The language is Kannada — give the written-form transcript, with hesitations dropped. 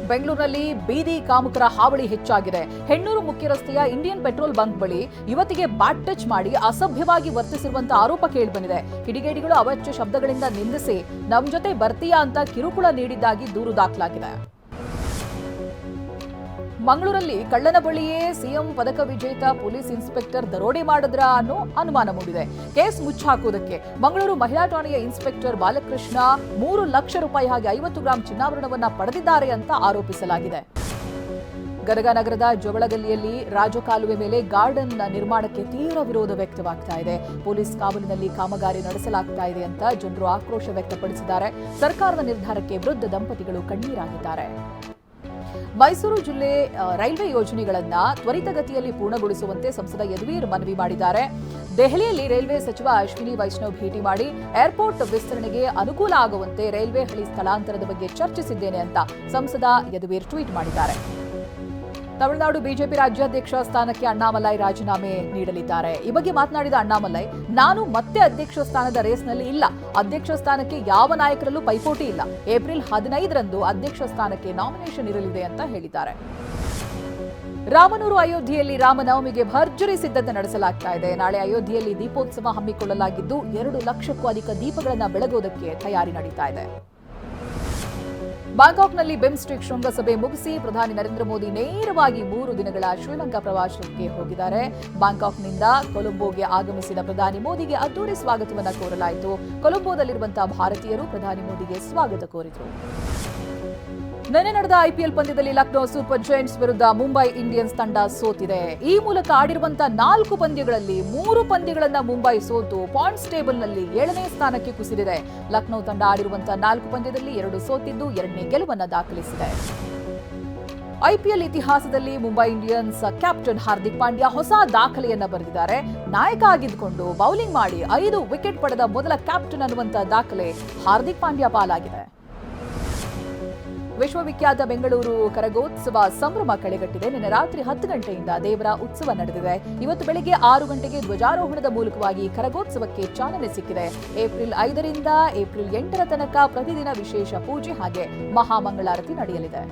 ಬೆಂಗಳೂರಿನಲ್ಲಿ ಬೀದಿ ಕಾಮುಕರ ಹಾವಳಿ ಹೆಚ್ಚಾಗಿದೆ. ಹೆಣ್ಣೂರು ಮುಖ್ಯ ರಸ್ತೆಯ ಇಂಡಿಯನ್ ಪೆಟ್ರೋಲ್ ಬಂಕ್ ಬಳಿ ಯುವತಿಗೆ ಬ್ಯಾಟ್ ಟಚ್ ಮಾಡಿ ಅಸಭ್ಯವಾಗಿ ವರ್ತಿಸಿರುವಂತಹ ಆರೋಪ ಕೇಳಿಬಂದಿದೆ. ಕಿಡಿಗೇಡಿಗಳು ಅವಾಚ್ಯ ಶಬ್ದಗಳಿಂದ ನಿಂದಿಸಿ ನಮ್ ಜೊತೆ ಬರ್ತೀಯಾ ಅಂತ ಕಿರುಕುಳ ನೀಡಿದ್ದಾಗಿ ದೂರು ದಾಖಲಾಗಿದೆ. ಮಂಗಳೂರಲ್ಲಿ ಕಳ್ಳನ ಬಳಿಯೇ ಸಿಎಂ ಪದಕ ವಿಜೇತ ಪೊಲೀಸ್ ಇನ್ಸ್ಪೆಕ್ಟರ್ ದರೋಡೆ ಮಾಡಿದ್ರ ಅನ್ನೋ ಅನುಮಾನ ಮೂಡಿದೆ. ಕೇಸ್ ಮುಚ್ಚಾಕುವುದಕ್ಕೆ ಮಂಗಳೂರು ಮಹಿಳಾ ಠಾಣೆಯ ಇನ್ಸ್ಪೆಕ್ಟರ್ ಬಾಲಕೃಷ್ಣ 3 ಲಕ್ಷ ರೂಪಾಯಿ ಹಾಗೆ 50 ಗ್ರಾಂ ಚಿನ್ನಾಭರಣವನ್ನ ಪಡೆದಿದ್ದಾರೆ ಅಂತ ಆರೋಪಿಸಲಾಗಿದೆ. ಗದಗ ನಗರದ ಜವಳಗಲ್ಲಿಯಲ್ಲಿ ರಾಜಕಾಲುವೆ ಮೇಲೆ ಗಾರ್ಡನ್ ನಿರ್ಮಾಣಕ್ಕೆ ತೀವ್ರ ವಿರೋಧ ವ್ಯಕ್ತವಾಗ್ತಾ ಇದೆ. ಪೊಲೀಸ್ ಕಾವಲಿನಲ್ಲಿ ಕಾಮಗಾರಿ ನಡೆಸಲಾಗ್ತಾ ಇದೆ ಅಂತ ಜನರು ಆಕ್ರೋಶ ವ್ಯಕ್ತಪಡಿಸಿದ್ದಾರೆ. ಸರ್ಕಾರದ ನಿರ್ಧಾರಕ್ಕೆ ವೃದ್ಧ ದಂಪತಿಗಳು ಕಣ್ಣೀರಾಗಿದ್ದಾರೆ. ಮೈಸೂರು ಜಿಲ್ಲೆ ರೈಲ್ವೆ ಯೋಜನೆಗಳನ್ನ ತ್ವರಿತಗತಿಯಲ್ಲಿ ಪೂರ್ಣಗೊಳಿಸುವಂತೆ ಸಂಸದ ಯದುವೀರ್ ಮನವಿ ಮಾಡಿದ್ದಾರೆ. ದೆಹಲಿಯಲ್ಲಿ ರೈಲ್ವೆ ಸಚಿವ ಅಶ್ವಿನಿ ವೈಷ್ಣವ್ ಭೇಟಿ ಮಾಡಿ ಏರ್ಪೋರ್ಟ್ ವಿಸ್ತರಣೆಗೆ ಅನುಕೂಲ ಆಗುವಂತೆ ರೈಲ್ವೆ ಹಳಿ ಸ್ಥಳಾಂತರದ ಬಗ್ಗೆ ಚರ್ಚಿಸಿದ್ದೇನೆ ಅಂತ ಸಂಸದ ಯದುವೀರ್ ಟ್ವೀಟ್ ಮಾಡಿದ್ದಾರೆ. ತಮಿಳುನಾಡು ಬಿಜೆಪಿ ರಾಜ್ಯಾಧ್ಯಕ್ಷ ಸ್ಥಾನಕ್ಕೆ ಅಣ್ಣಾಮಲೈ ರಾಜೀನಾಮೆ ನೀಡಲಿದ್ದಾರೆ. ಈ ಬಗ್ಗೆ ಮಾತನಾಡಿದ ಅಣ್ಣಾಮಲೈ, ನಾನು ಮತ್ತೆ ಅಧ್ಯಕ್ಷ ಸ್ಥಾನದ ರೇಸ್ನಲ್ಲಿ ಇಲ್ಲ. ಅಧ್ಯಕ್ಷ ಸ್ಥಾನಕ್ಕೆ ಯಾವ ನಾಯಕರಲ್ಲೂ ಪೈಪೋಟಿ ಇಲ್ಲ. ಏಪ್ರಿಲ್ 15ರಂದು ಅಧ್ಯಕ್ಷ ಸ್ಥಾನಕ್ಕೆ ನಾಮಿನೇಷನ್ ಇರಲಿದೆ ಅಂತ ಹೇಳಿದ್ದಾರೆ. ರಾಮನೂರು ಅಯೋಧ್ಯೆಯಲ್ಲಿ ರಾಮನವಮಿಗೆ ಭರ್ಜರಿ ಸಿದ್ಧತೆ ನಡೆಸಲಾಗ್ತಾ ಇದೆ. ನಾಳೆ ಅಯೋಧ್ಯೆಯಲ್ಲಿ ದೀಪೋತ್ಸವ ಹಮ್ಮಿಕೊಳ್ಳಲಾಗಿದ್ದು 2 ಲಕ್ಷಕ್ಕೂ ಅಧಿಕ ದೀಪಗಳನ್ನು ಬೆಳಗೋದಕ್ಕೆ ತಯಾರಿ ನಡೀತಾ ಇದೆ. ಬ್ಯಾಂಕಾಕ್ನಲ್ಲಿ ಬಿಮ್ಸ್ಟೆಕ್ ಶೃಂಗಸಭೆ ಮುಗಿಸಿ ಪ್ರಧಾನಿ ನರೇಂದ್ರ ಮೋದಿ ನೇರವಾಗಿ 3 ದಿನಗಳ ಶ್ರೀಲಂಕಾ ಪ್ರವಾಸಕ್ಕೆ ಹೋಗಿದ್ದಾರೆ. ಬ್ಯಾಂಕಾಕ್ನಿಂದ ಕೊಲಂಬೋಗೆ ಆಗಮಿಸಿದ ಪ್ರಧಾನಿ ಮೋದಿಗೆ ಅದ್ದೂರಿ ಸ್ವಾಗತವನ್ನು ಕೋರಲಾಯಿತು. ಕೊಲಂಬೋದಲ್ಲಿರುವಂತಹ ಭಾರತೀಯರು ಪ್ರಧಾನಿ ಮೋದಿಗೆ ಸ್ವಾಗತ ಕೋರಿದರು. ನಿನ್ನೆ ನಡೆದ ಐಪಿಎಲ್ ಪಂದ್ಯದಲ್ಲಿ ಲಕ್ನೋ ಸೂಪರ್ ಜೈಂಟ್ಸ್ ವಿರುದ್ಧ ಮುಂಬೈ ಇಂಡಿಯನ್ಸ್ ತಂಡ ಸೋತಿದೆ. ಈ ಮೂಲಕ ಆಡಿರುವಂತಹ 4 ಪಂದ್ಯಗಳಲ್ಲಿ 3 ಪಂದ್ಯಗಳನ್ನ ಮುಂಬೈ ಸೋತು ಪಾಯಿಂಟ್ಸ್ ಟೇಬಲ್ನಲ್ಲಿ 7ನೇ ಸ್ಥಾನಕ್ಕೆ ಕುಸಿದಿದೆ. ಲಕ್ನೋ ತಂಡ ಆಡಿರುವಂತಹ 4 ಪಂದ್ಯದಲ್ಲಿ 2 ಸೋತಿದ್ದು 2ನೇ ಗೆಲುವನ್ನು ದಾಖಲಿಸಿದೆ. ಐಪಿಎಲ್ ಇತಿಹಾಸದಲ್ಲಿ ಮುಂಬೈ ಇಂಡಿಯನ್ಸ್ ಕ್ಯಾಪ್ಟನ್ ಹಾರ್ದಿಕ್ ಪಾಂಡ್ಯ ಹೊಸ ದಾಖಲೆಯನ್ನ ಬರೆದಿದ್ದಾರೆ. ನಾಯಕ ಆಗಿದ್ದುಕೊಂಡು ಬೌಲಿಂಗ್ ಮಾಡಿ 5 ವಿಕೆಟ್ ಪಡೆದ ಮೊದಲ ಕ್ಯಾಪ್ಟನ್ ಅನ್ನುವಂತಹ ದಾಖಲೆ ಹಾರ್ದಿಕ್ ಪಾಂಡ್ಯ ಪಾಲಾಗಿದೆ. ವಿಶ್ವವಿಖ್ಯಾತ ಬೆಂಗಳೂರು ಕರಗೋತ್ಸವ ಸಂಭ್ರಮ ಕಳೆಗಟ್ಟಿದೆ. ನಿನ್ನೆ ರಾತ್ರಿ 10 ಗಂಟೆಯಿಂದ ದೇವರ ಉತ್ಸವ ನಡೆದಿದೆ. ಇವತ್ತು ಬೆಳಗ್ಗೆ 6 ಗಂಟೆಗೆ ಧ್ವಜಾರೋಹಣದ ಮೂಲಕವಾಗಿ ಕರಗೋತ್ಸವಕ್ಕೆ ಚಾಲನೆ ಸಿಕ್ಕಿದೆ. ಏಪ್ರಿಲ್ 5ರಿಂದ ಏಪ್ರಿಲ್ 8ರ ತನಕ ಪ್ರತಿದಿನ ವಿಶೇಷ ಪೂಜೆ ಹಾಗೆ ಮಹಾಮಂಗಳಾರತಿ ನಡೆಯಲಿದೆ.